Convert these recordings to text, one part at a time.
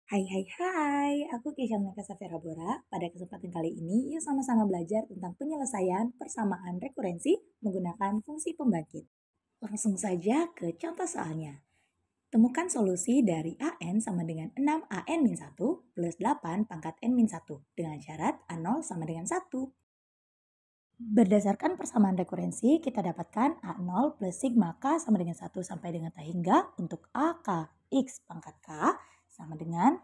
Hai, aku Keisha Safira Bora. Pada kesempatan kali ini, yuk sama-sama belajar tentang penyelesaian persamaan rekurensi menggunakan fungsi pembangkit. Langsung saja ke contoh soalnya. Temukan solusi dari AN sama dengan 6AN-1 plus 8 pangkat N-1 dengan syarat A0 sama dengan 1. Berdasarkan persamaan rekurensi, kita dapatkan A0 plus sigma K sama dengan 1 sampai dengan T hingga untuk AK X pangkat K sama dengan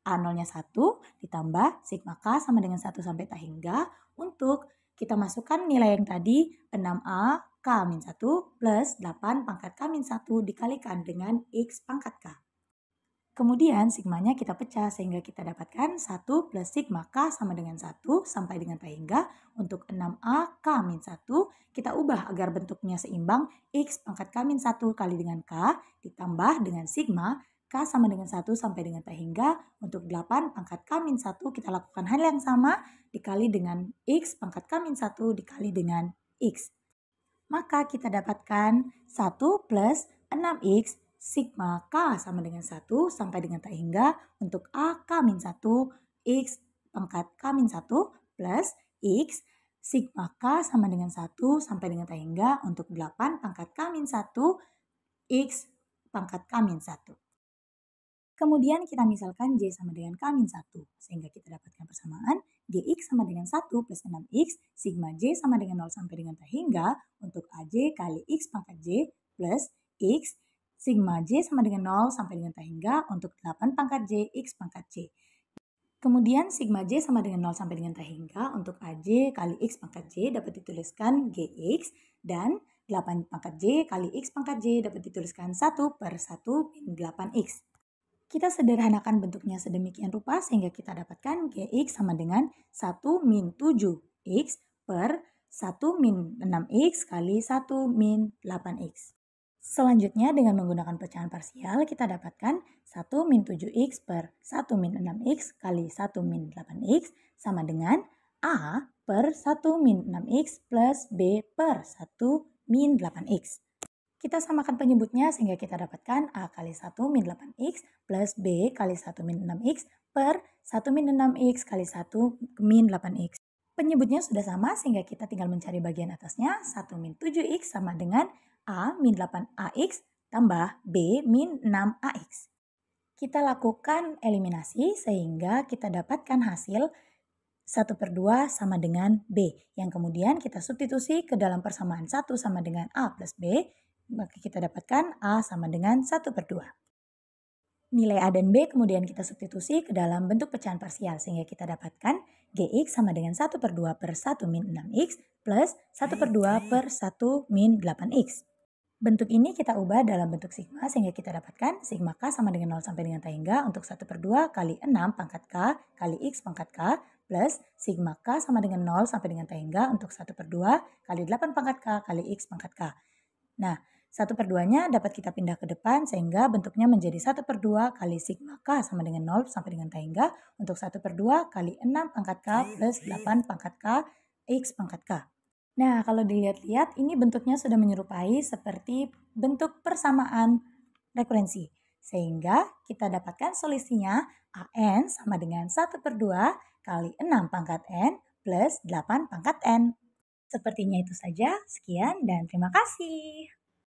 A0-nya 1 ditambah sigma K sama dengan 1 sampai T hingga untuk kita masukkan nilai yang tadi 6A K-1 plus 8 pangkat K-1 dikalikan dengan X pangkat K. Kemudian sigmanya kita pecah sehingga kita dapatkan 1 plus sigma K sama dengan 1 sampai dengan T hingga untuk 6A K-1 kita ubah agar bentuknya seimbang X pangkat K-1 kali dengan K ditambah dengan sigma K sama dengan 1 sampai dengan T hingga untuk 8 pangkat K-1 kita lakukan hal yang sama dikali dengan X pangkat K-1 dikali dengan X. Maka kita dapatkan 1 plus 6X sigma K sama dengan 1 sampai dengan T hingga untuk A K-1 X pangkat K-1 plus X sigma K sama dengan 1 sampai dengan T hingga untuk 8 pangkat K-1 X pangkat K-1. Kemudian kita misalkan J sama dengan K-1 sehingga kita dapatkan persamaan Gx sama dengan 1 plus 6x sigma J sama dengan 0 sampai dengan T hingga untuk AJ kali X pangkat J plus X sigma J sama dengan 0 sampai dengan T hingga untuk 8 pangkat J X pangkat J. Kemudian sigma J sama dengan 0 sampai dengan T hingga untuk AJ kali X pangkat J dapat dituliskan Gx dan 8 pangkat J kali X pangkat J dapat dituliskan 1 per 1 min 8X. Kita sederhanakan bentuknya sedemikian rupa sehingga kita dapatkan Gx sama dengan 1 min 7x per 1 min 6x kali 1 min 8x. Selanjutnya dengan menggunakan pecahan parsial kita dapatkan 1 min 7x per 1 min 6x kali 1 min 8x sama dengan A per 1 min 6x plus B per 1 min 8x. Kita samakan penyebutnya sehingga kita dapatkan A kali 1 min 8x plus B kali 1 min 6x per 1 min 6x kali 1 min 8x. Penyebutnya sudah sama sehingga kita tinggal mencari bagian atasnya 1 min 7x sama dengan A min 8ax tambah B min 6ax. Kita lakukan eliminasi sehingga kita dapatkan hasil 1 per 2 sama dengan B yang kemudian kita substitusi ke dalam persamaan 1 sama dengan A plus B. Maka kita dapatkan A sama dengan 1 per 2. Nilai A dan B kemudian kita substitusi ke dalam bentuk pecahan parsial sehingga kita dapatkan Gx sama dengan 1 per 2 per 1 min 6x plus 1 per 2 per 1 min 8x. Bentuk ini kita ubah dalam bentuk sigma sehingga kita dapatkan sigma K sama dengan 0 sampai dengan T hingga untuk 1 per 2 kali 6 pangkat K kali X pangkat K plus sigma K sama dengan 0 sampai dengan T hingga untuk 1 per 2 kali 8 pangkat K kali X pangkat K. Nah, 1 per 2-nya dapat kita pindah ke depan sehingga bentuknya menjadi 1 per 2 kali sigma K sama dengan 0 sampai dengan T hingga untuk 1 per 2 kali 6 pangkat K plus 8 pangkat K X pangkat K. Nah, kalau dilihat-lihat ini bentuknya sudah menyerupai seperti bentuk persamaan rekurensi. Sehingga kita dapatkan solusinya AN sama dengan 1 per 2 kali 6 pangkat N plus 8 pangkat N. Sepertinya itu saja, sekian dan terima kasih.